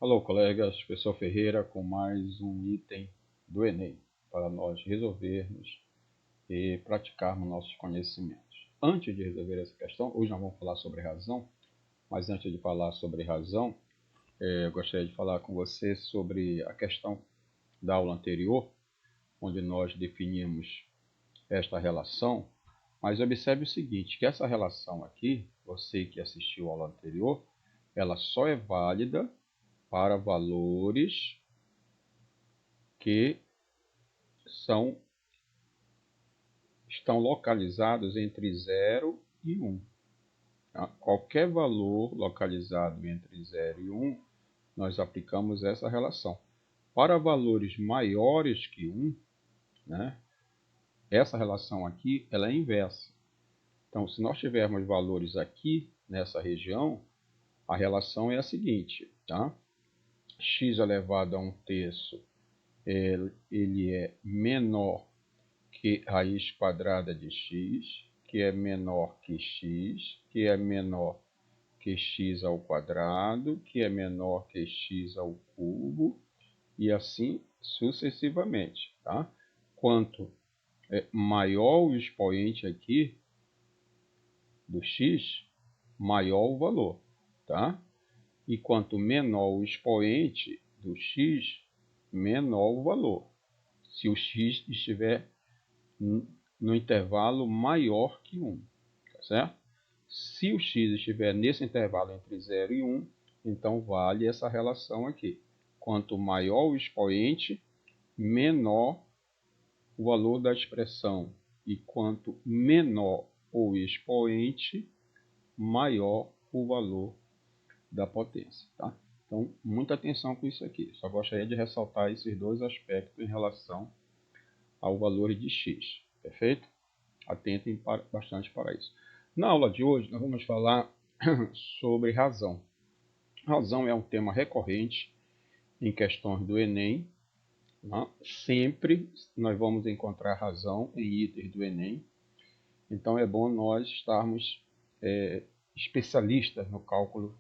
Alô, colegas, professor Ferreira com mais um item do Enem para nós resolvermos e praticarmos nossos conhecimentos. Antes de resolver essa questão, hoje nós vamos falar sobre razão, mas antes de falar sobre razão, eu gostaria de falar com você sobre a questão da aula anterior, onde nós definimos esta relação, mas observe o seguinte, que essa relação aqui, você que assistiu a aula anterior, ela só é válida para valores que estão localizados entre 0 e 1. Qualquer valor localizado entre 0 e 1, nós aplicamos essa relação. Para valores maiores que 1, né, essa relação aqui ela é inversa. Então, se nós tivermos valores aqui nessa região, a relação é a seguinte, tá? X elevado a 1/3, ele é menor que raiz quadrada de x, que é menor que x, que é menor que x ao quadrado, que é menor que x ao cubo, e assim sucessivamente, tá? Quanto maior o expoente aqui do x, maior o valor, tá? E quanto menor o expoente do x, menor o valor. Se o x estiver no intervalo maior que 1, tá certo? Se o x estiver nesse intervalo entre 0 e 1, então vale essa relação aqui. Quanto maior o expoente, menor o valor da expressão. E quanto menor o expoente, maior o valor da potência, tá? Então, muita atenção com isso aqui. Só gostaria de ressaltar esses dois aspectos em relação ao valor de x, perfeito? Atentem bastante para isso. Na aula de hoje, nós vamos falar sobre razão. Razão é um tema recorrente em questões do Enem. Né? Sempre nós vamos encontrar razão em itens do Enem. Então, é bom nós estarmos especialistas no cálculo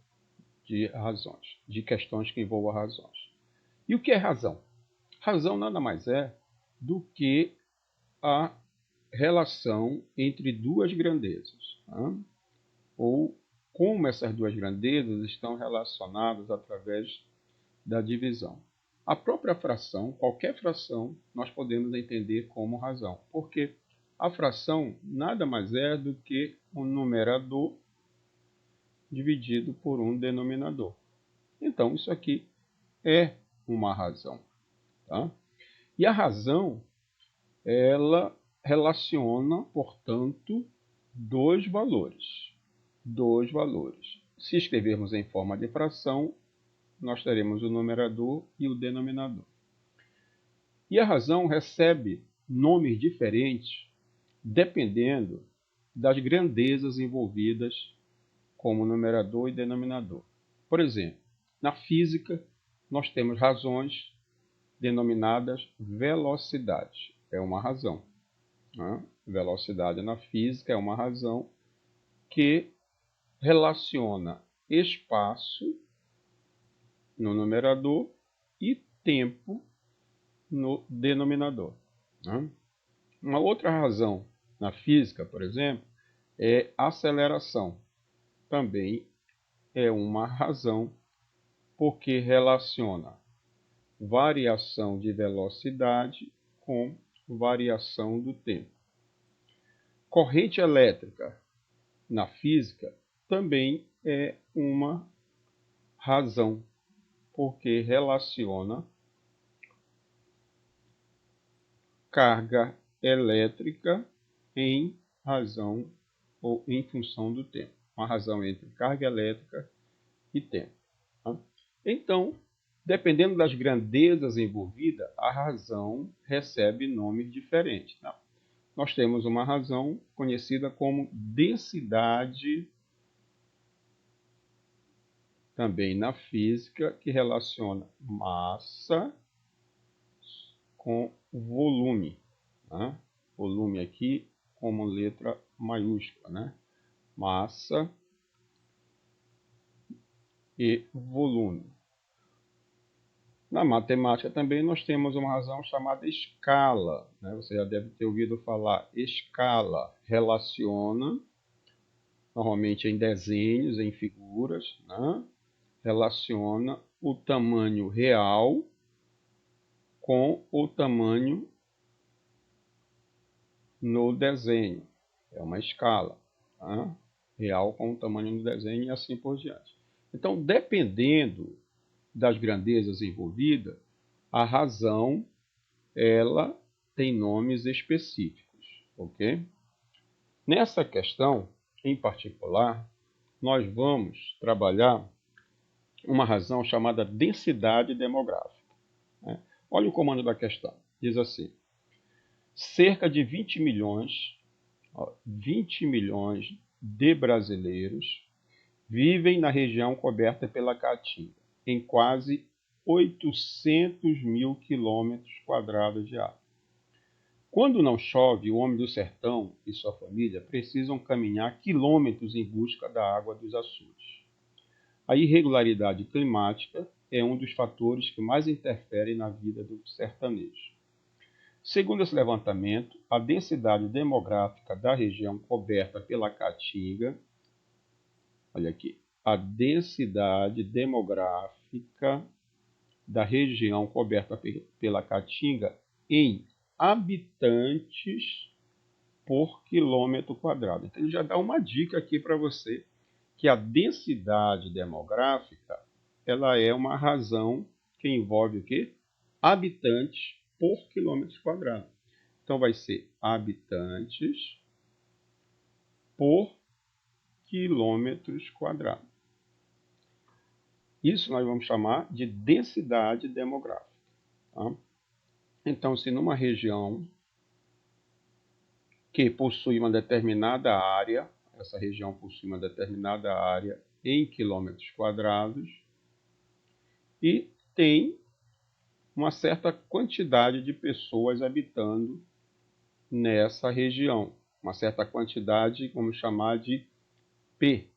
de razões, de questões que envolvam razões. E o que é razão? Razão nada mais é do que a relação entre duas grandezas, tá? Ou como essas duas grandezas estão relacionadas através da divisão. A própria fração, qualquer fração, nós podemos entender como razão, porque a fração nada mais é do que um numerador dividido por um denominador. Então, isso aqui é uma razão, tá? E a razão, ela relaciona, portanto, dois valores. Se escrevermos em forma de fração, nós teremos o numerador e o denominador. E a razão recebe nomes diferentes dependendo das grandezas envolvidas como numerador e denominador. Por exemplo, na física, nós temos razões denominadas velocidade. É uma razão. Né? Velocidade na física é uma razão que relaciona espaço no numerador e tempo no denominador. Né? Uma outra razão na física, por exemplo, é aceleração. Também é uma razão porque relaciona variação de velocidade com variação do tempo. Corrente elétrica na física também é uma razão, porque relaciona carga elétrica em razão ou em função do tempo. Uma razão entre carga elétrica e tempo. Tá? Então, dependendo das grandezas envolvidas, a razão recebe nomes diferentes. Tá? Nós temos uma razão conhecida como densidade, também na física, que relaciona massa com volume. Né? Volume aqui como letra maiúscula. Né? Massa e volume. Na matemática também nós temos uma razão chamada escala, né? Você já deve ter ouvido falar. Escala relaciona, normalmente em desenhos, em figuras, né? Relaciona o tamanho real com o tamanho no desenho. É uma escala, tá? Real com o tamanho no desenho e assim por diante. Então, dependendo das grandezas envolvidas, a razão ela tem nomes específicos, ok? Nessa questão, em particular, nós vamos trabalhar uma razão chamada densidade demográfica, né? Olha o comando da questão. Diz assim: cerca de 20 milhões de brasileiros vivem na região coberta pela Caatinga, em quase 800 mil quilômetros quadrados de área. Quando não chove, o homem do sertão e sua família precisam caminhar quilômetros em busca da água dos açudes. A irregularidade climática é um dos fatores que mais interferem na vida do sertanejo. Segundo esse levantamento, a densidade demográfica da região coberta pela Caatinga, olha aqui, a densidade demográfica da região coberta pela Caatinga em habitantes por quilômetro quadrado. Então, ele já dá uma dica aqui para você, que a densidade demográfica ela é uma razão que envolve o quê? Habitantes por quilômetro quadrado. Então, vai ser habitantes por quilômetros quadrados. Isso nós vamos chamar de densidade demográfica. Tá? Então, se numa região que possui uma determinada área, essa região possui uma determinada área em quilômetros quadrados e tem uma certa quantidade de pessoas habitando nessa região. Uma certa quantidade, vamos chamar de P,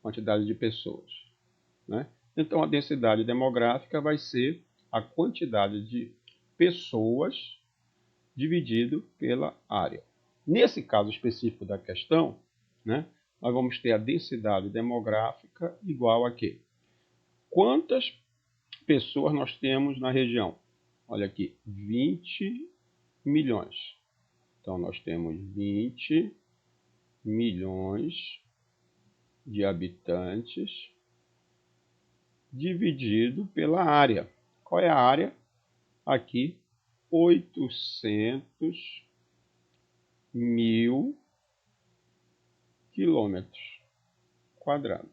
quantidade de pessoas, né? Então, a densidade demográfica vai ser a quantidade de pessoas dividido pela área. Nesse caso específico da questão, né, nós vamos ter a densidade demográfica igual a quê? Quantas pessoas nós temos na região? Olha aqui, 20 milhões. Então, nós temos 20 milhões de habitantes dividido pela área. Qual é a área? Aqui, 800 mil quilômetros quadrados.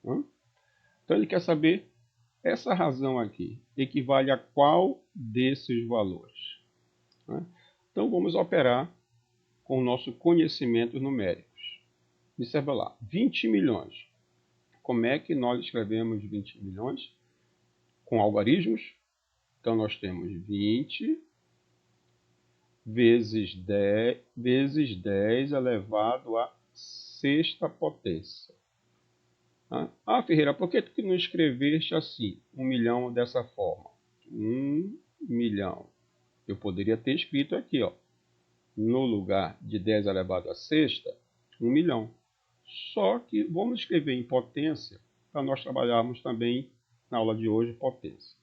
Então, ele quer saber essa razão aqui equivale a qual desses valores. Então, vamos operar com o nosso conhecimento numéricos. Observa lá, 20 milhões. Como é que nós escrevemos 20 milhões? Com algarismos. Então, nós temos 20 vezes 10 elevado à sexta potência. Ah, Ferreira, por que tu não escreveste assim, 1 milhão dessa forma? 1 milhão. Eu poderia ter escrito aqui, ó, no lugar de 10 elevado à sexta, 1 milhão. Só que vamos escrever em potência, para nós trabalharmos também na aula de hoje potência.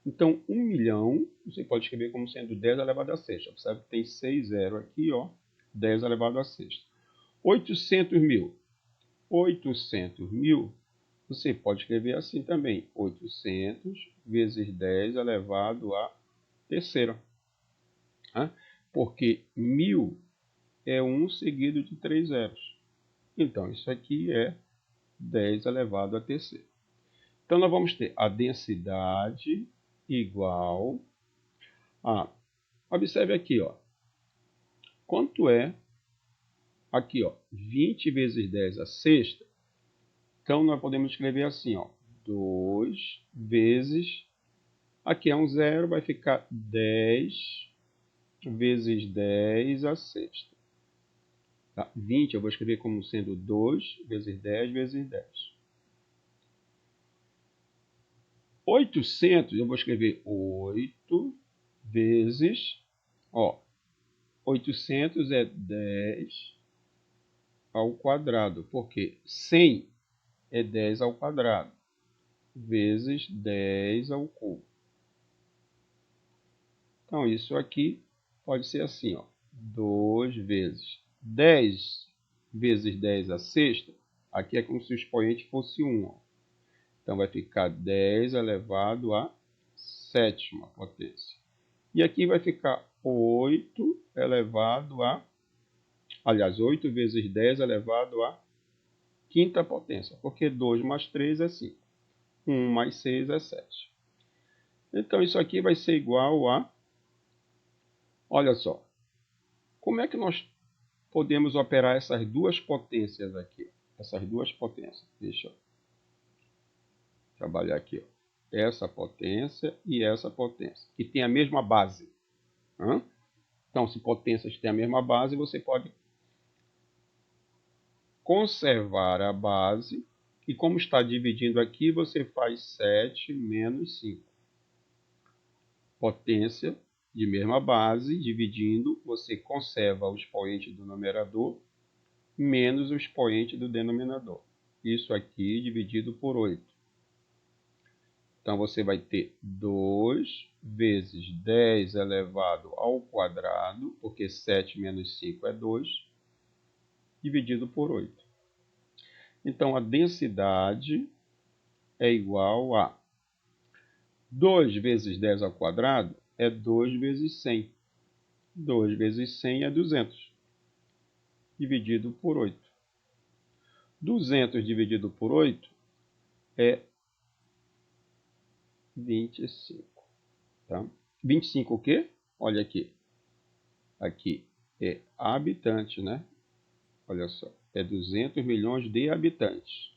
Então, 1 milhão, você pode escrever como sendo 10 elevado à sexta. Observe que tem 6 zero aqui, ó, 10 elevado à sexta. 800 mil. 800 mil, você pode escrever assim também. 800 vezes 10 elevado à terceira. Porque 1000 é 1 seguido de 3 zeros. Então, isso aqui é 10 elevado à terceira. Então, nós vamos ter a densidade igual a... Observe aqui, ó. Quanto é aqui, ó, 20 vezes 10 à sexta? Então, nós podemos escrever assim, ó, 2 vezes... Aqui é um zero, vai ficar 10 vezes 10 à sexta. Tá? 20 eu vou escrever como sendo 2 vezes 10 vezes 10. 800, eu vou escrever 8 vezes, 800 é 10 ao quadrado, porque 100 é 10 ao quadrado, vezes 10 ao cubo. Então, isso aqui pode ser assim, 2 vezes 10 vezes 10 a sexta. Aqui é como se o expoente fosse 1. Então, vai ficar 10 elevado à sétima potência. E aqui vai ficar 8 elevado a... Aliás, 8 vezes 10 elevado à quinta potência. Porque 2 mais 3 é 5. 1 mais 6 é 7. Então, isso aqui vai ser igual a... Olha só. Como é que nós podemos operar essas duas potências aqui? Essas duas potências. Deixa eu trabalhar aqui. Essa potência e essa potência, que tem a mesma base. Então, se potências têm a mesma base, você pode conservar a base. E como está dividindo aqui, você faz 7 menos 5. Potência de mesma base, dividindo, você conserva o expoente do numerador menos o expoente do denominador. Isso aqui dividido por 8. Então, você vai ter 2 vezes 10 elevado ao quadrado, porque 7 menos 5 é 2, dividido por 8. Então, a densidade é igual a 2 vezes 10 ao quadrado é 2 vezes 100. 2 vezes 100 é 200, dividido por 8. 200 dividido por 8 é 25. Tá? 25 o quê? Olha aqui. Aqui é habitante, né? Olha só. É 200 milhões de habitantes.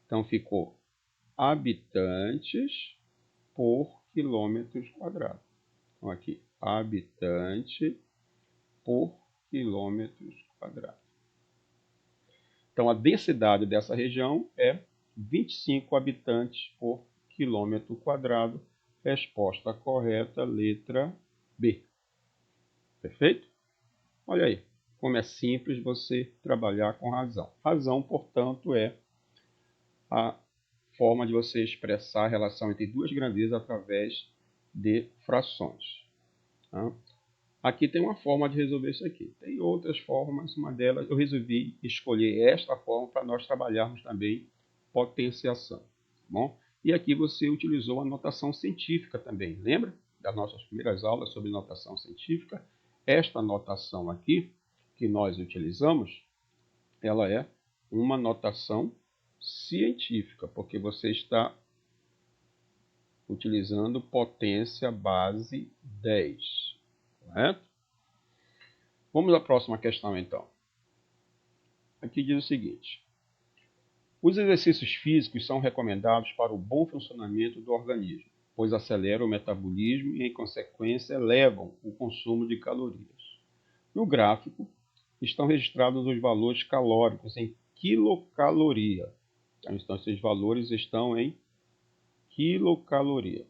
Então, ficou habitantes por quilômetros quadrados. Então, aqui, habitante por quilômetros quadrados. Então, a densidade dessa região é 25 habitantes por quilômetro quadrado. Resposta correta, letra B. Perfeito? Olha aí, como é simples você trabalhar com razão. Razão, portanto, é a forma de você expressar a relação entre duas grandezas através de frações. Tá? Aqui tem uma forma de resolver isso aqui. Tem outras formas, uma delas eu resolvi escolher esta forma para nós trabalharmos também potenciação. Tá bom? E aqui você utilizou a notação científica também. Lembra das nossas primeiras aulas sobre notação científica? Esta notação aqui que nós utilizamos, ela é uma notação científica, porque você está utilizando potência base 10. Correto? Vamos à próxima questão, então. Aqui diz o seguinte: os exercícios físicos são recomendados para o bom funcionamento do organismo, pois aceleram o metabolismo e, em consequência, elevam o consumo de calorias. No gráfico, estão registrados os valores calóricos em quilocaloria. Então, esses valores estão em quilocaloria.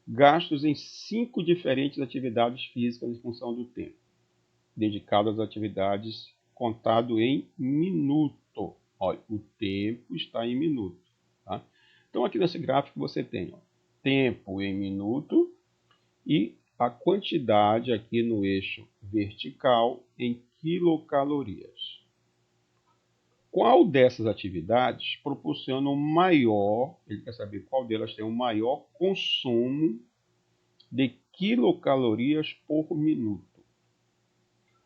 Gastos em 5 diferentes atividades físicas em função do tempo, dedicadas às atividades contado em minuto. Olha, o tempo está em minuto. Tá? Então, aqui nesse gráfico você tem tempo em minuto e a quantidade aqui no eixo vertical em quilocalorias. Qual dessas atividades proporciona o maior, ele quer saber qual delas tem o maior consumo de quilocalorias por minuto.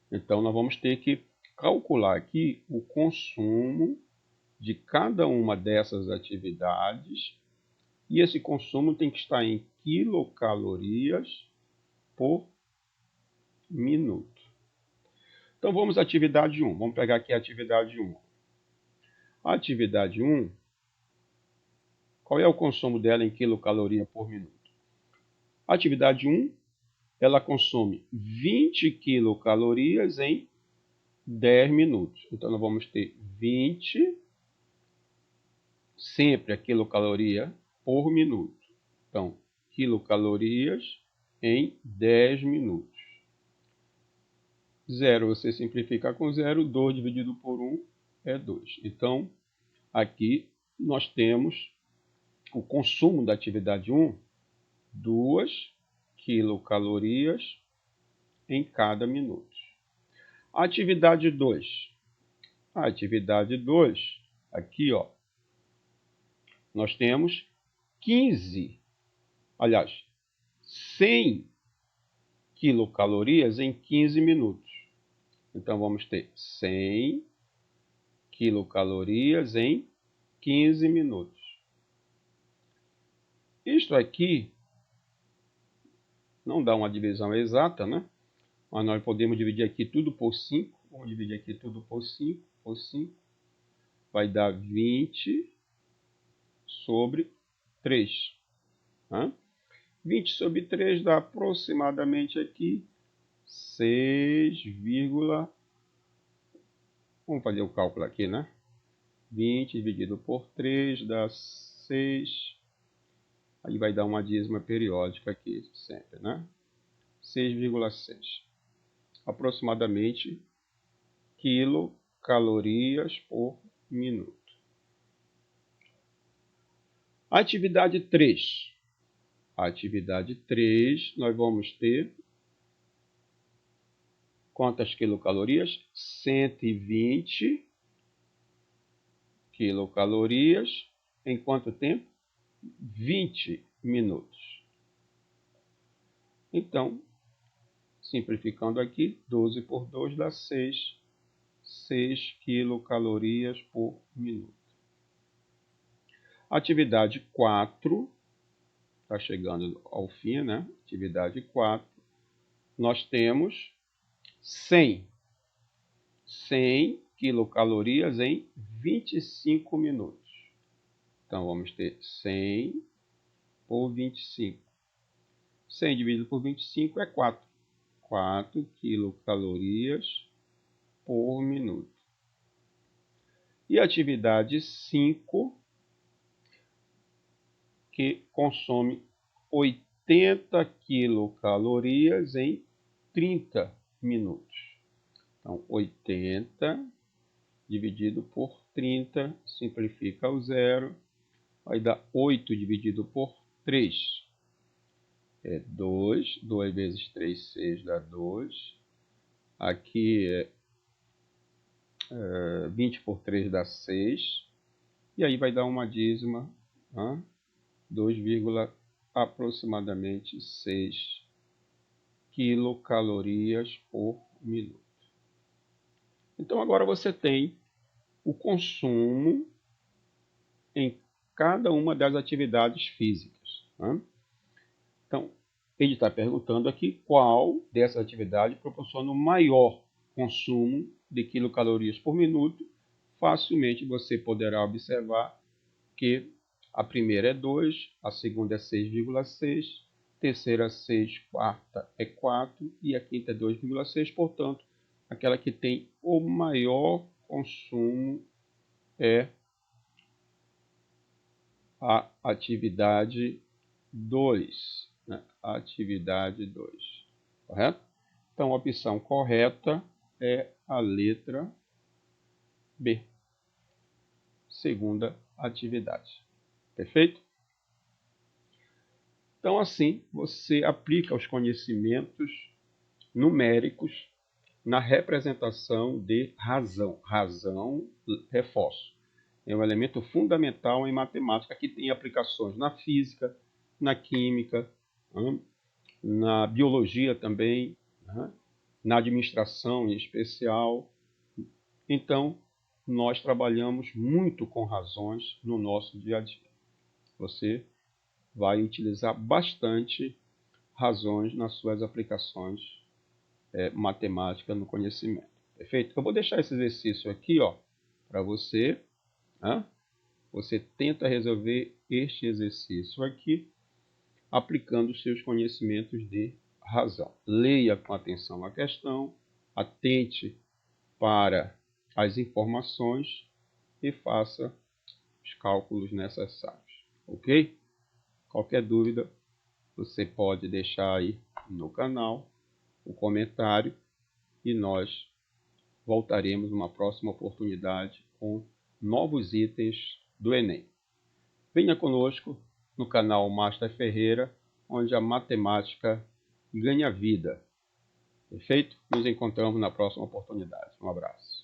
Então, nós vamos ter que calcular aqui o consumo de cada uma dessas atividades e esse consumo tem que estar em quilocalorias por minuto. Então, vamos à atividade 1. Vamos pegar aqui a atividade 1. A atividade 1, qual é o consumo dela em quilocaloria por minuto? A atividade 1, ela consome 20 quilocalorias em 10 minutos. Então, nós vamos ter 20, sempre a quilocaloria por minuto. Então, quilocalorias em 10 minutos. 0 você simplifica com 0, 2 dividido por 1 é 2. Então, aqui nós temos o consumo da atividade 1, 2 quilocalorias em cada minuto. A atividade 2. A atividade 2, aqui, ó, nós temos 100 quilocalorias em 15 minutos. Então, vamos ter 100 quilocalorias em 15 minutos. Isto aqui não dá uma divisão exata, né? Mas nós podemos dividir aqui tudo por 5. Vamos dividir aqui tudo por 5. Por 5 vai dar 20 sobre 3. Né? 20 sobre 3 dá aproximadamente aqui 6, vamos fazer o cálculo aqui, né? 20 dividido por 3 dá 6. Aí vai dar uma dízima periódica aqui sempre, né? 6,6. Aproximadamente quilocalorias por minuto. Atividade 3. Atividade 3, nós vamos ter quantas quilocalorias? 120 quilocalorias em quanto tempo? 20 minutos. Então, simplificando aqui, 12 por 2 dá 6. 6 quilocalorias por minuto. Atividade 4, está chegando ao fim, né? Atividade 4, nós temos 100 quilocalorias em 25 minutos. Então, vamos ter 100 por 25. 100 dividido por 25 é 4. 4 quilocalorias por minuto. E a atividade 5, que consome 80 quilocalorias em 30 minutos. Então, 80 dividido por 30, simplifica o zero, vai dar 8 dividido por 3. É 2, 2 vezes 3, 6 dá 2. Aqui é 20 por 3 dá 6. E aí vai dar uma dízima, 2, aproximadamente 6 quilocalorias por minuto. Então agora você tem o consumo em cada uma das atividades físicas. Então, ele está perguntando aqui qual dessas atividades proporciona o maior consumo de quilocalorias por minuto. Facilmente você poderá observar que a primeira é 2, a segunda é 6,6, a terceira é 6, quarta é 4 e a quinta é 2,6. Portanto, aquela que tem o maior consumo é a atividade 2. Né? Atividade 2. Correto? Então, a opção correta é a letra B. Segunda atividade. Perfeito? Então, assim, você aplica os conhecimentos numéricos na representação de razão. Razão, reforço, é um elemento fundamental em matemática que tem aplicações na física, na química, na biologia também, na administração em especial. Então, nós trabalhamos muito com razões no nosso dia a dia. Você vai utilizar bastante razões nas suas aplicações matemáticas no conhecimento. Perfeito? Eu vou deixar esse exercício aqui, para você. Você tenta resolver este exercício aqui aplicando os seus conhecimentos de razão. Leia com atenção a questão, atente para as informações e faça os cálculos necessários. Ok? Qualquer dúvida, você pode deixar aí no canal o comentário e nós voltaremos numa próxima oportunidade com novos itens do Enem. Venha conosco no canal Master Ferreira, onde a matemática ganha vida. Perfeito? Nos encontramos na próxima oportunidade. Um abraço.